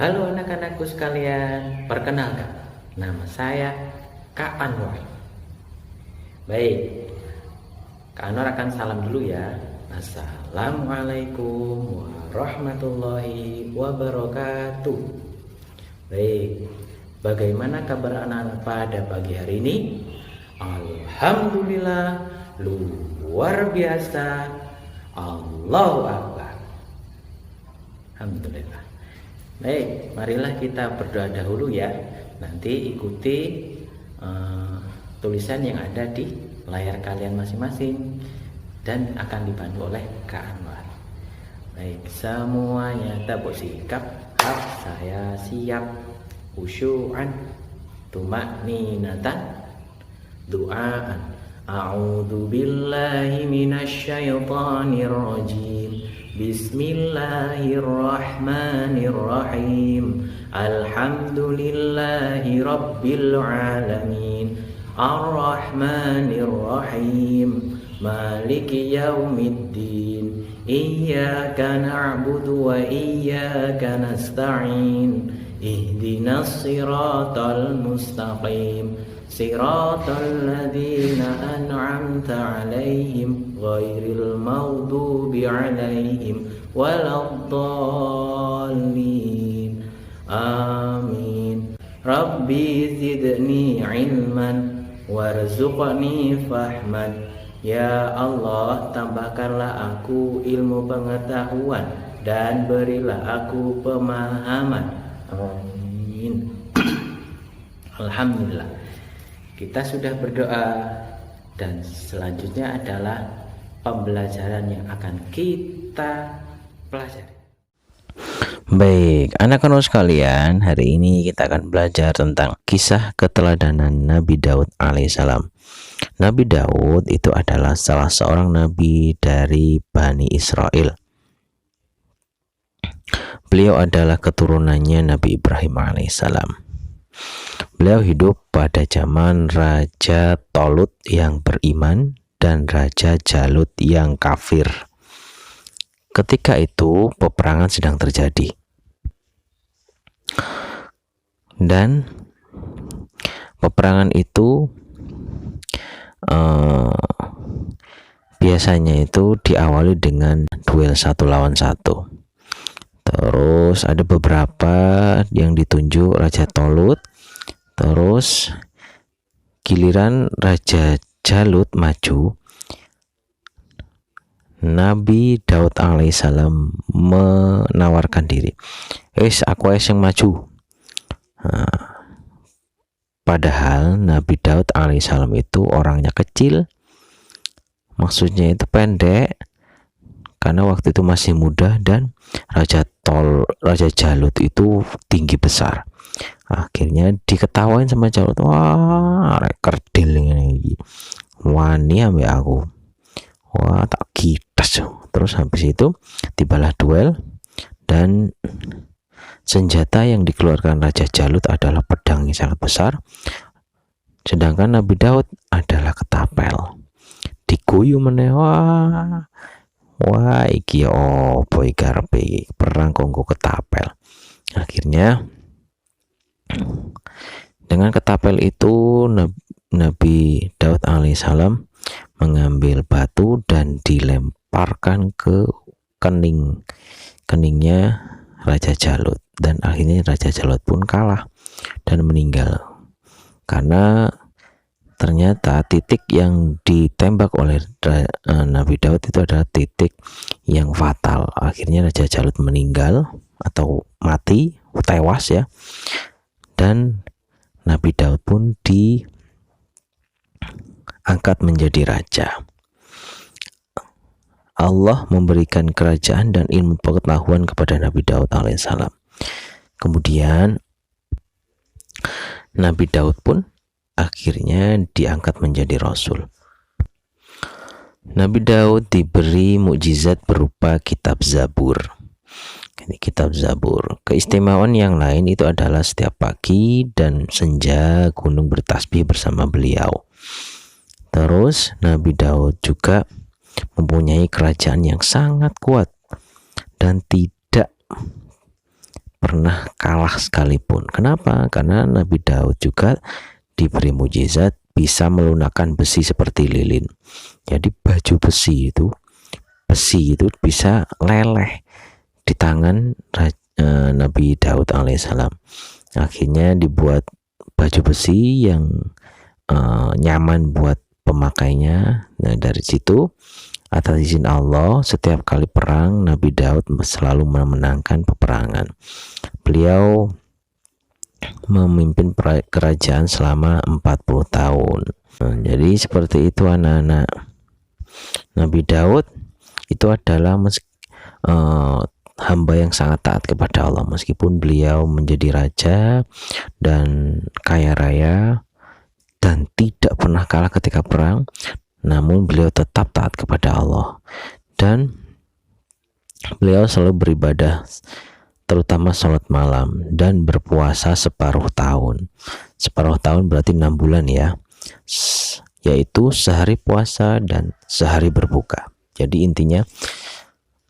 Halo anak-anakku sekalian, perkenalkan, nama saya Kak Anwar. Baik, Kak Anwar akan salam dulu ya. Assalamualaikum warahmatullahi wabarakatuh. Baik, bagaimana kabar anak-anak pada pagi hari ini? Alhamdulillah, luar biasa. Allahu Akbar. Alhamdulillah. Baik, marilah kita berdoa dahulu ya. Nanti ikuti tulisan yang ada di layar kalian masing-masing dan akan dibantu oleh Kak Anwar. Baik, semuanya tabuk sikap. Saya siap. Khusyu'an, tumakninatan, du'aan. A'udzu billahi minasyaitonir rajim. Bismillahirrahmanirrahim. Alhamdulillahi rabbil alamin. Ar-Rahmanir-Rahim. Maliki yaumiddin. Iyyaka na'budu wa iyyaka nasta'in. Ihdinas siratal mustaqim. Siratal ladzina an'amta 'alaihim ghairil maghdubi 'alaihim waladdallin. Amin. Rabbi zidni 'ilman warzuqni fahman. Ya Allah, tambahkanlah aku ilmu pengetahuan dan berilah aku pemahaman. Amin. Alhamdulillah. Kita sudah berdoa dan selanjutnya adalah pembelajaran yang akan kita pelajari. Baik, anak-anak sekalian, hari ini kita akan belajar tentang kisah keteladanan Nabi Daud alaihissalam. Nabi Daud itu adalah salah seorang nabi dari Bani Israel. Beliau adalah keturunannya Nabi Ibrahim alaihissalam. Beliau hidup pada zaman Raja Tolut yang beriman dan Raja Jalut yang kafir. Ketika itu peperangan sedang terjadi. Dan peperangan itu biasanya itu diawali dengan duel 1 lawan 1. Terus ada beberapa yang ditunjuk Raja Tolut. Terus giliran Raja Jalut maju, Nabi Daud alaihissalam menawarkan diri. Aku yang maju. Padahal Nabi Daud alaihissalam itu orangnya kecil. Maksudnya itu pendek. Karena waktu itu masih muda dan Raja Jalut itu tinggi besar. Akhirnya diketawain sama Jalut. Wah, kerdil ini. Wani ambek aku. Wah, tak kitas. Terus habis itu tibalah duel dan senjata yang dikeluarkan Raja Jalut adalah pedang yang sangat besar. Sedangkan Nabi Daud adalah ketapel. Diguyu meneh. Wah, iki opo iki karepe perang kanggo ketapel. Akhirnya dengan ketapel itu Nabi Daud alaihissalam mengambil batu dan dilemparkan ke keningnya Raja Jalut, dan akhirnya Raja Jalut pun kalah dan meninggal karena ternyata titik yang ditembak oleh Nabi Daud itu adalah titik yang fatal. Akhirnya Raja Jalut meninggal atau mati, tewas ya. Dan Nabi Daud pun diangkat menjadi raja. Allah memberikan kerajaan dan ilmu pengetahuan kepada Nabi Daud alaihissalam. Kemudian Nabi Daud pun akhirnya diangkat menjadi rasul. Nabi Daud diberi mukjizat berupa kitab Zabur. Ini kitab Zabur. Keistimewaan yang lain itu adalah setiap pagi dan senja gunung bertasbih bersama beliau. Terus Nabi Daud juga mempunyai kerajaan yang sangat kuat dan tidak pernah kalah sekalipun. Kenapa? Karena Nabi Daud juga diberi mujizat bisa melunakkan besi seperti lilin. Jadi besi itu bisa leleh di tangan Nabi Daud alaihissalam. Akhirnya dibuat baju besi yang nyaman buat pemakainya. Nah, dari situ atas izin Allah, setiap kali perang Nabi Daud selalu memenangkan peperangan. Beliau memimpin kerajaan selama 40 tahun. Nah, jadi seperti itu anak-anak. Nabi Daud itu adalah hamba yang sangat taat kepada Allah, meskipun beliau menjadi raja dan kaya raya dan tidak pernah kalah ketika perang, namun beliau tetap taat kepada Allah dan beliau selalu beribadah, terutama sholat malam dan berpuasa separuh tahun. Separuh tahun berarti 6 bulan ya, yaitu sehari puasa dan sehari berbuka. Jadi intinya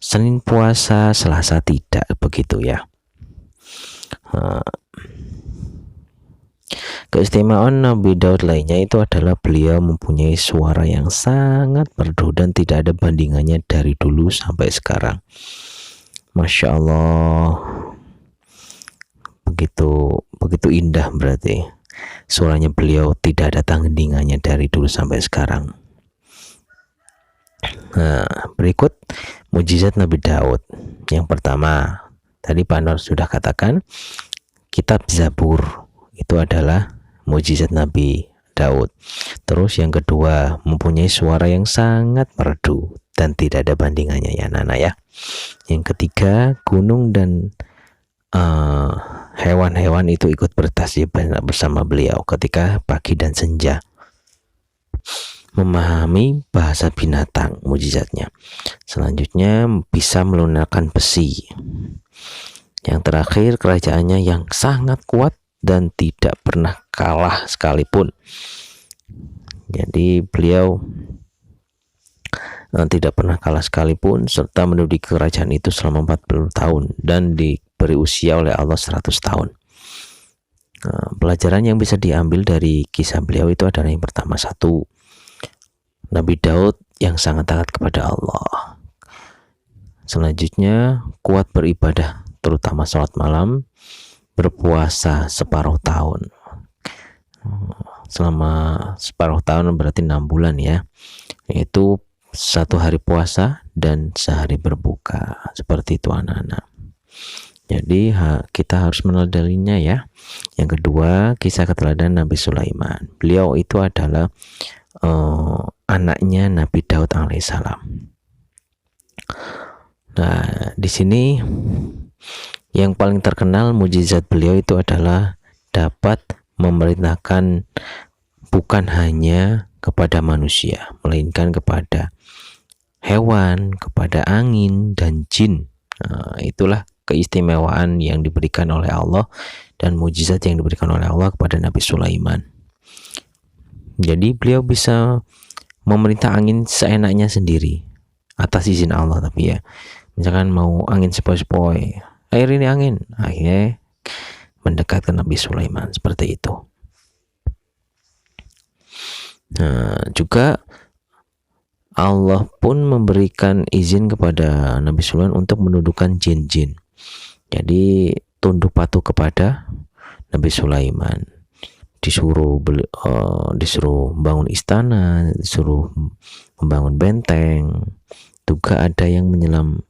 Senin puasa, Selasa tidak, begitu ya. Keistimewaan Nabi Daud lainnya itu adalah beliau mempunyai suara yang sangat merdu dan tidak ada bandingannya dari dulu sampai sekarang. Masya Allah, begitu indah berarti suaranya beliau, tidak ada tandingannya dari dulu sampai sekarang. Nah, berikut mujizat Nabi Daud. Yang pertama, tadi Pak Nur sudah katakan, kitab Zabur itu adalah mujizat Nabi Daud. Terus yang kedua, mempunyai suara yang sangat merdu dan tidak ada bandingannya ya Nana ya. Yang ketiga, gunung dan hewan-hewan itu ikut bertasbih bersama beliau ketika pagi dan senja. Memahami bahasa binatang, mujizatnya. Selanjutnya, bisa melunakkan besi. Yang terakhir, kerajaannya yang sangat kuat dan tidak pernah kalah sekalipun. Jadi beliau tidak pernah kalah sekalipun, serta menduduki kerajaan itu selama 40 tahun dan diberi usia oleh Allah 100 tahun. Pelajaran yang bisa diambil dari kisah beliau itu adalah yang pertama, satu, Nabi Daud yang sangat taat kepada Allah. Selanjutnya, kuat beribadah, terutama sholat malam, berpuasa separuh tahun. Selama separuh tahun berarti 6 bulan ya, yaitu 1 hari puasa dan sehari berbuka. Seperti itu anak-anak. Jadi kita harus meneladaninya ya. Yang kedua, kisah keteladanan Nabi Sulaiman. Beliau itu adalah anaknya Nabi Daud alaihissalam. Nah, di sini yang paling terkenal mujizat beliau itu adalah dapat memerintahkan bukan hanya kepada manusia, melainkan kepada hewan, kepada angin dan jin. Nah, itulah keistimewaan yang diberikan oleh Allah dan mujizat yang diberikan oleh Allah kepada Nabi Sulaiman. Jadi beliau bisa memerintah angin seenaknya sendiri atas izin Allah, tapi ya misalkan mau angin sepoi-sepoi, air ini angin, akhirnya mendekat ke Nabi Sulaiman seperti itu. Nah, juga Allah pun memberikan izin kepada Nabi Sulaiman untuk menundukkan jin-jin. Jadi tunduk patuh kepada Nabi Sulaiman. Disuruh bangun istana, disuruh membangun benteng. Juga ada yang menyelam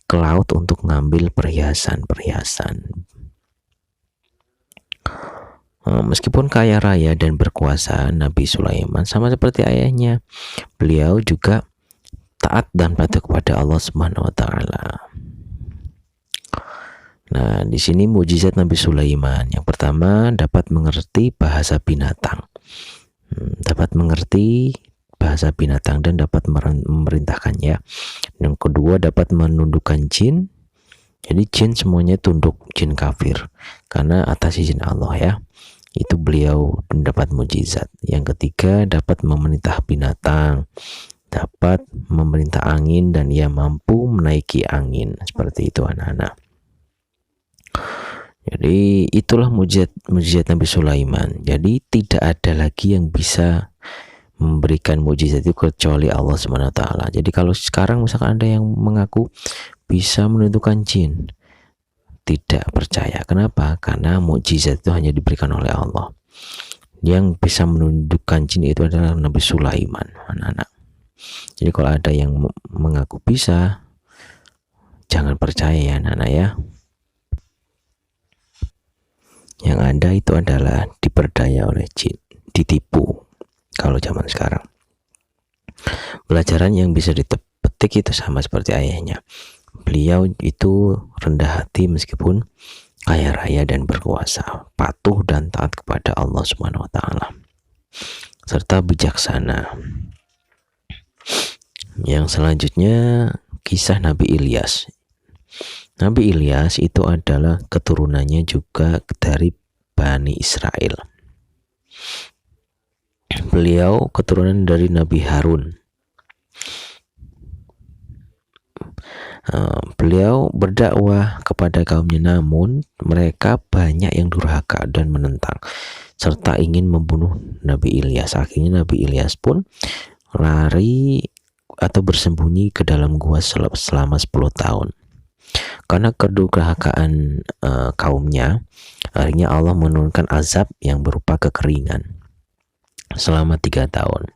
ke laut untuk ngambil perhiasan-perhiasan. Meskipun kaya raya dan berkuasa, Nabi Sulaiman sama seperti ayahnya, beliau juga taat dan patuh kepada Allah Subhanahu wa taala. Nah, di sini mujizat Nabi Sulaiman. Yang pertama, dapat mengerti bahasa binatang. Dapat mengerti bahasa binatang dan dapat memerintahkannya. Yang kedua, dapat menundukkan jin. Jadi jin semuanya tunduk, jin kafir, karena atas izin Allah ya. Itu beliau mendapat mujizat. Yang ketiga, dapat memerintah binatang, dapat memerintah angin, dan ia mampu menaiki angin. Seperti itu anak-anak. Jadi itulah mujizat Nabi Sulaiman. Jadi tidak ada lagi yang bisa memberikan mujizat itu kecuali Allah Subhanahu wa taala. Jadi kalau sekarang misalkan ada yang mengaku bisa menentukan jin, tidak percaya. Kenapa? Karena mukjizat itu hanya diberikan oleh Allah. Yang bisa menundukkan jin itu adalah Nabi Sulaiman, anak-anak. Jadi kalau ada yang mengaku bisa, jangan percaya ya anak-anak ya. Yang ada itu adalah diperdaya oleh jin, ditipu kalau zaman sekarang. Pelajaran yang bisa dipetik itu sama seperti ayahnya. Beliau itu rendah hati meskipun kaya raya dan berkuasa, patuh dan taat kepada Allah Subhanahu wa taala, serta bijaksana. Yang selanjutnya kisah Nabi Ilyas. Nabi Ilyas itu adalah keturunannya juga dari Bani Israel. Beliau keturunan dari Nabi Harun. Beliau berdakwah kepada kaumnya, namun mereka banyak yang durhaka dan menentang serta ingin membunuh Nabi Ilyas. Akhirnya Nabi Ilyas pun lari atau bersembunyi ke dalam gua selama 10 tahun. Karena kedurhakaan kaumnya, akhirnya Allah menurunkan azab yang berupa kekeringan selama 3 tahun.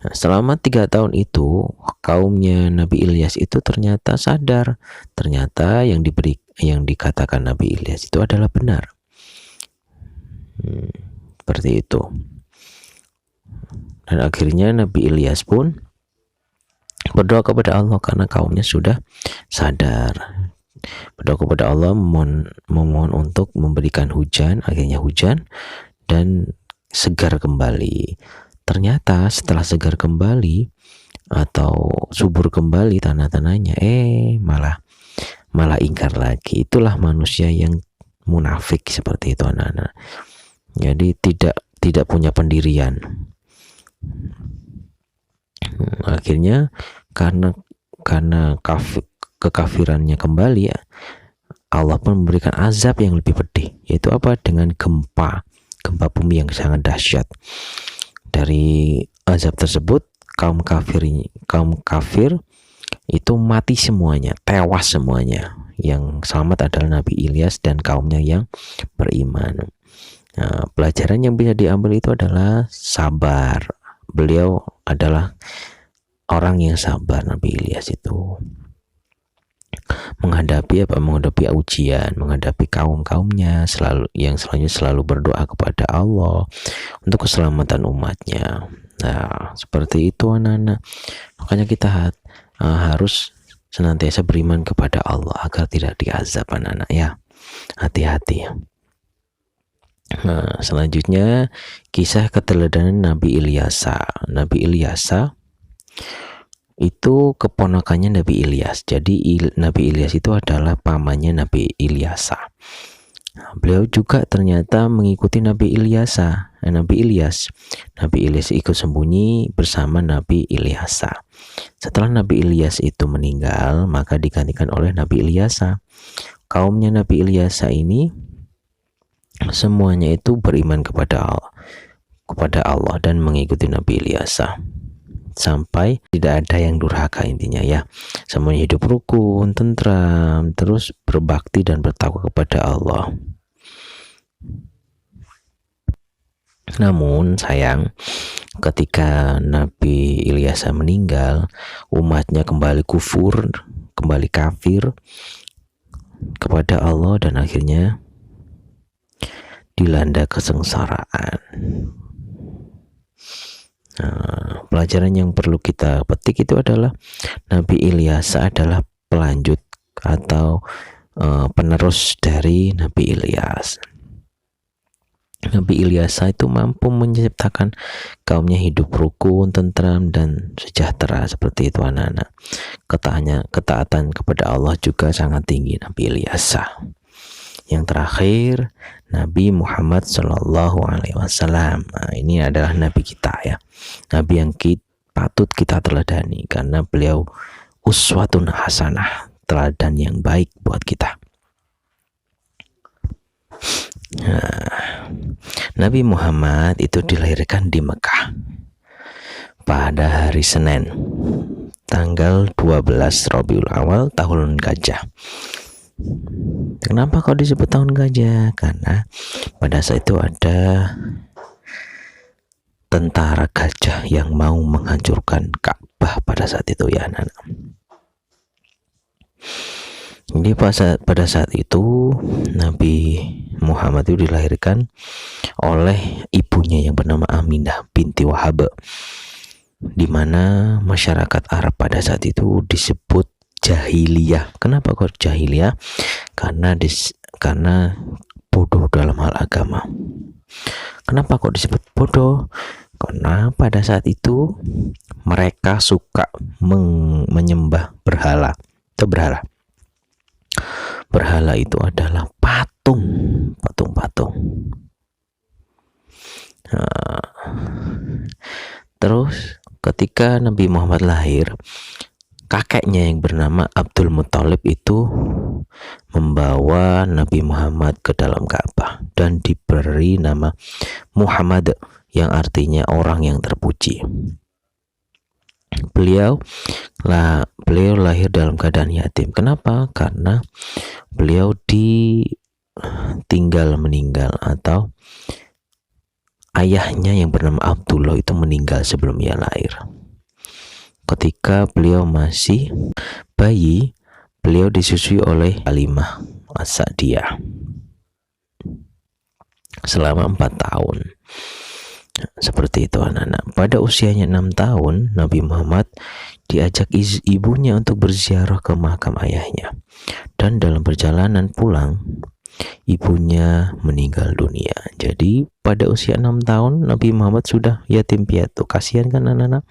Nah, selama 3 tahun itu kaumnya Nabi Ilyas itu ternyata sadar, ternyata yang dikatakan Nabi Ilyas itu adalah benar. Seperti itu. Dan akhirnya Nabi Ilyas pun berdoa kepada Allah karena kaumnya sudah sadar. Berdoa kepada Allah, memohon untuk memberikan hujan. Akhirnya hujan dan segar kembali. Ternyata setelah segar kembali atau subur kembali tanah-tanahnya, malah ingkar lagi. Itulah manusia yang munafik seperti itu, anak-anak. Jadi tidak punya pendirian. Akhirnya karena kekafirannya kembali, ya, Allah pun memberikan azab yang lebih pedih, yaitu apa? Dengan gempa bumi yang sangat dahsyat. Dari azab tersebut kaum kafir itu mati semuanya, tewas semuanya. Yang selamat adalah Nabi Ilyas dan kaumnya yang beriman. Nah, pelajaran yang bisa diambil itu adalah sabar. Beliau adalah orang yang sabar, Nabi Ilyas itu. Menghadapi ujian, menghadapi kaumnya yang selalu berdoa kepada Allah untuk keselamatan umatnya. Nah, seperti itu anak-anak. Makanya kita harus senantiasa beriman kepada Allah agar tidak diazab, anak-anak ya. Hati-hati. Nah, selanjutnya kisah keteladanan Nabi Ilyasa. Nabi Ilyasa itu keponakannya Nabi Ilyas. Jadi Nabi Ilyas itu adalah pamannya Nabi Ilyasa. Beliau juga ternyata mengikuti Nabi Ilyas. Nabi Ilyas ikut sembunyi bersama Nabi Ilyasa. Setelah Nabi Ilyas itu meninggal, maka digantikan oleh Nabi Ilyasa. Kaumnya Nabi Ilyasa ini semuanya itu beriman kepada Allah dan mengikuti Nabi Ilyasa. Sampai tidak ada yang durhaka, intinya ya. Semuanya hidup rukun, tentram, terus berbakti dan bertakwa kepada Allah. Namun sayang, ketika Nabi Ilyas meninggal, umatnya kembali kufur, kembali kafir kepada Allah dan akhirnya dilanda kesengsaraan. Nah, pelajaran yang perlu kita petik itu adalah Nabi Ilyas adalah pelanjut atau penerus dari Nabi Ilyas. Nabi Ilyas itu mampu menciptakan kaumnya hidup rukun, tentram dan sejahtera seperti itu, anak-anak. Ketaatan kepada Allah juga sangat tinggi Nabi Ilyas. Yang terakhir, Nabi Muhammad Shallallahu Alaihi Wasallam. Nah, ini adalah Nabi kita ya, Nabi yang patut kita teladani karena beliau uswatun hasanah, teladan yang baik buat kita. Nah, Nabi Muhammad itu dilahirkan di Mekah pada hari Senin tanggal 12 Rabiul Awal tahun gajah. Kenapa kok disebut tahun gajah? Karena pada saat itu ada tentara gajah yang mau menghancurkan Ka'bah pada saat itu ya anak-anak. Jadi pada saat itu Nabi Muhammad itu dilahirkan oleh ibunya yang bernama Aminah binti Wahab, di mana masyarakat Arab pada saat itu disebut jahiliyah. Kenapa kok jahiliyah? Karena bodoh dalam hal agama. Kenapa kok disebut bodoh? Karena pada saat itu mereka suka menyembah berhala. Itu berhala. Berhala itu adalah patung. Nah, terus ketika Nabi Muhammad lahir, kakeknya yang bernama Abdul Muthalib itu membawa Nabi Muhammad ke dalam Ka'bah dan diberi nama Muhammad yang artinya orang yang terpuji. Beliau lahir dalam keadaan yatim. Kenapa? Karena beliau meninggal atau ayahnya yang bernama Abdullah itu meninggal sebelum ia lahir. Ketika beliau masih bayi, beliau disusui oleh Halimah As-Sa'diyah selama 4 tahun. Seperti itu anak-anak. Pada usianya 6 tahun, Nabi Muhammad diajak ibunya untuk berziarah ke makam ayahnya. Dan dalam perjalanan pulang, ibunya meninggal dunia. Jadi pada usia 6 tahun Nabi Muhammad sudah yatim piatu. Kasihan kan anak-anak?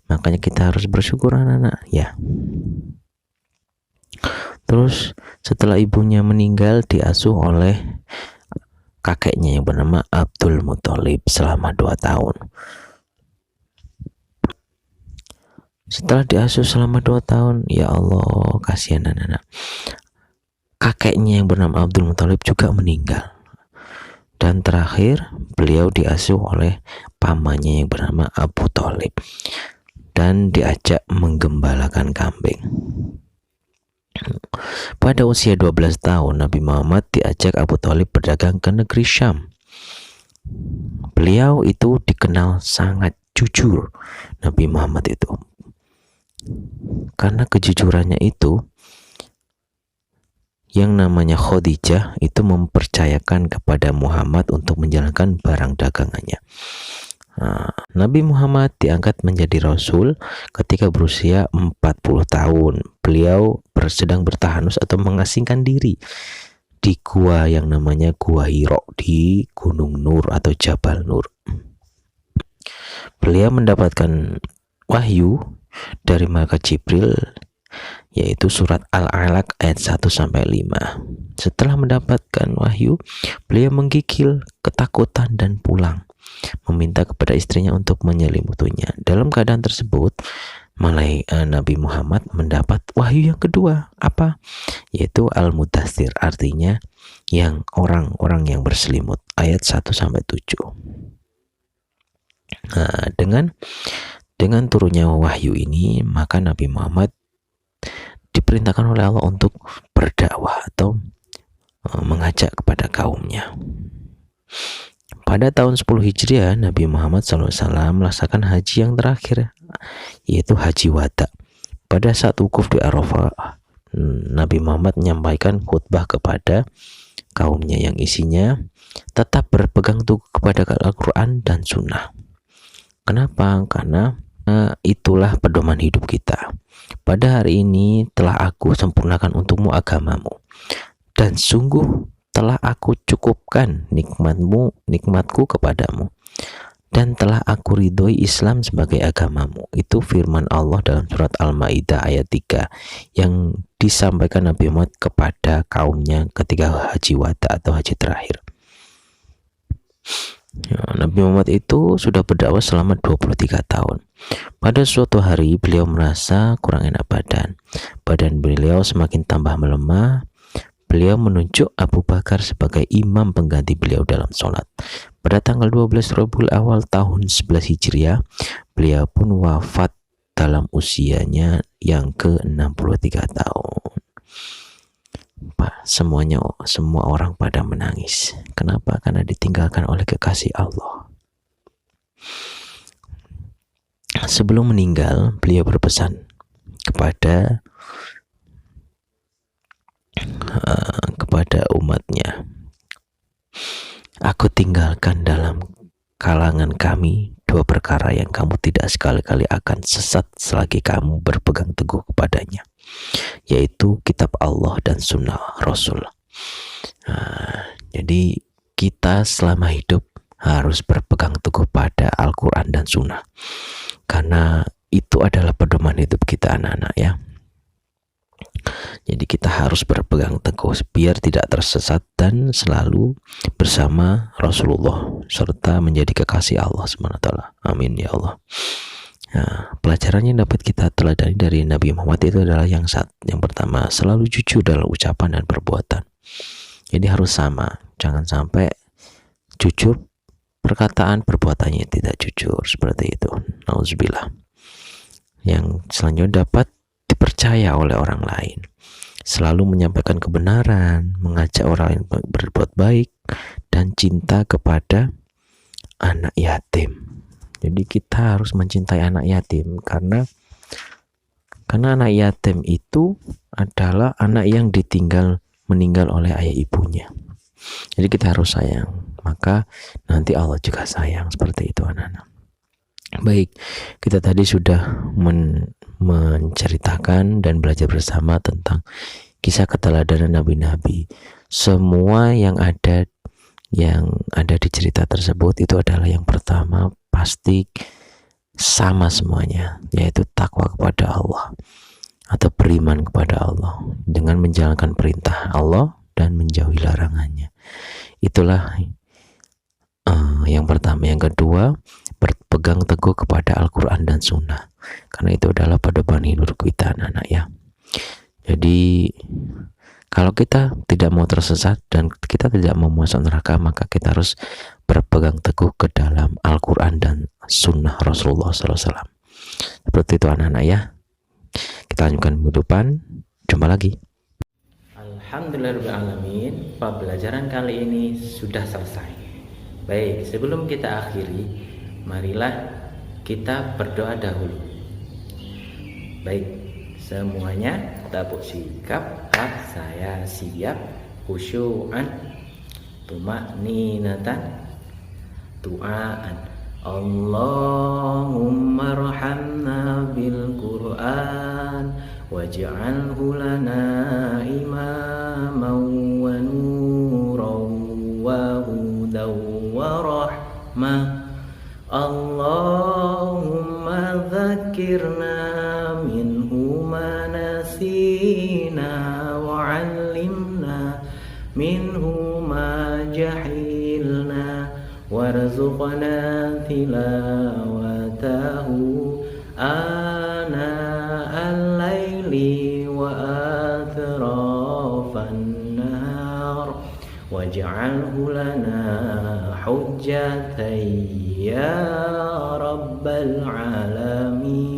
Makanya kita harus bersyukur anak-anak ya. Terus setelah ibunya meninggal, diasuh oleh kakeknya yang bernama Abdul Muthalib selama 2 tahun. Setelah diasuh selama 2 tahun, ya Allah, kasihan anak-anak. Kakeknya yang bernama Abdul Muthalib juga meninggal. Dan terakhir beliau diasuh oleh pamannya yang bernama Abu Thalib dan diajak menggembalakan kambing. Pada usia 12 tahun Nabi Muhammad diajak Abu Thalib berdagang ke negeri Syam. Beliau itu dikenal sangat jujur, Nabi Muhammad itu. Karena kejujurannya itu, yang namanya Khadijah itu mempercayakan kepada Muhammad untuk menjalankan barang dagangannya. Nabi Muhammad diangkat menjadi Rasul ketika berusia 40 tahun. Beliau sedang bertahanus atau mengasingkan diri di gua yang namanya Gua Hiro di Gunung Nur atau Jabal Nur. Beliau mendapatkan wahyu dari malaikat Jibril, yaitu surat Al-Alaq ayat 1-5. Setelah mendapatkan wahyu, beliau menggigil ketakutan dan pulang, meminta kepada istrinya untuk menyelimutinya. Dalam keadaan tersebut, Nabi Muhammad mendapat wahyu yang kedua, apa? Yaitu Al-Mudaththir, artinya yang orang-orang yang berselimut, ayat 1-7. Nah, dengan turunnya wahyu ini, maka Nabi Muhammad diperintahkan oleh Allah untuk berdakwah atau mengajak kepada kaumnya. Pada tahun 10 Hijriah, Nabi Muhammad SAW melaksanakan haji yang terakhir, yaitu Haji Wada. Pada saat wukuf di Arafah, Nabi Muhammad menyampaikan khutbah kepada kaumnya yang isinya tetap berpegang teguh kepada Al-Quran dan Sunnah. Kenapa? Karena itulah pedoman hidup kita. Pada hari ini telah aku sempurnakan untukmu agamamu, dan sungguh telah aku cukupkan nikmatku kepadamu, dan telah aku ridhoi Islam sebagai agamamu. Itu firman Allah dalam surat Al-Maidah ayat 3 yang disampaikan Nabi Muhammad kepada kaumnya ketika Haji Wada atau haji terakhir. Nabi Muhammad itu sudah berdakwah selama 23 tahun. Pada suatu hari beliau merasa kurang enak badan. Badan beliau semakin tambah melemah. beliau menunjuk Abu Bakar sebagai imam pengganti beliau dalam sholat. Pada tanggal 12 Rabiul Awal tahun 11 Hijriah, beliau pun wafat dalam usianya yang ke-63 tahun. Semua orang pada menangis. Kenapa? Karena ditinggalkan oleh kekasih Allah. Sebelum meninggal, beliau berpesan kepada umatnya, aku tinggalkan dalam kalangan kami dua perkara yang kamu tidak sekali-kali akan sesat selagi kamu berpegang teguh kepadanya, yaitu kitab Allah dan sunnah Rasul. Jadi kita selama hidup harus berpegang teguh pada Al-Quran dan sunnah, karena itu adalah pedoman hidup kita anak-anak ya. Jadi kita harus berpegang teguh biar tidak tersesat dan selalu bersama Rasulullah serta menjadi kekasih Allah SWT. Amin ya Allah. Nah, pelajaran yang dapat kita teladani dari Nabi Muhammad itu adalah yang pertama, selalu jujur dalam ucapan dan perbuatan. Jadi harus sama, jangan sampai jujur perkataan, perbuatannya tidak jujur, seperti itu. Nauzubillah. Yang selanjutnya dapat dipercaya oleh orang lain, selalu menyampaikan kebenaran, mengajak orang lain berbuat baik, dan cinta kepada anak yatim. Jadi kita harus mencintai anak yatim karena anak yatim itu adalah anak yang meninggal oleh ayah ibunya. Jadi kita harus sayang, maka nanti Allah juga sayang, seperti itu anak-anak. Baik, kita tadi sudah menceritakan dan belajar bersama tentang kisah keteladanan nabi-nabi. Semua yang ada di cerita tersebut itu adalah yang pertama pasti sama semuanya, yaitu takwa kepada Allah atau beriman kepada Allah dengan menjalankan perintah Allah dan menjauhi larangannya. Itulah yang pertama. Yang kedua, berpegang teguh kepada Al-Quran dan Sunnah, karena itu adalah pedoman hidup kita anak-anak ya. Jadi kalau kita tidak mau tersesat dan kita tidak mau masuk neraka, maka kita harus berpegang teguh ke dalam Al-Quran dan Sunnah Rasulullah SAW. Seperti itu anak-anak ya. Kita lanjutkan minggu depan. Jumpa lagi. Alhamdulillahirrahmanirrahim. Pembelajaran kali ini sudah selesai. Baik, sebelum kita akhiri, marilah kita berdoa dahulu. Baik, semuanya tabuk sikap, saya siap, khusyu'an, tuma'ninatan, tu'aan. Allahumma arhamna bil Qur'an waj'alhu lana imaman wa nuran wa hudan wa rahmah. Allahumma dzakirna minhu ma nasina wa 'allimna minhu ma jahilna warzuqna tilawatahu ana al-laili wa atrafan nahar waj'alhu lana hujjatan ya rabbal alamin.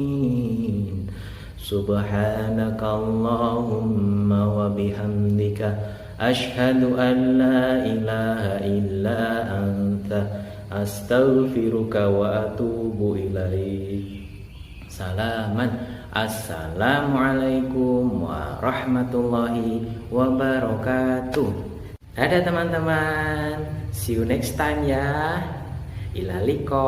Subhanakallahumma wa bihamdika Ashhadu an la ilaha illa anta astaghfiruka wa atubu ilaik. Assalamualaikum warahmatullahi wabarakatuh. Dadah teman-teman, see you next time ya. Ila liqa.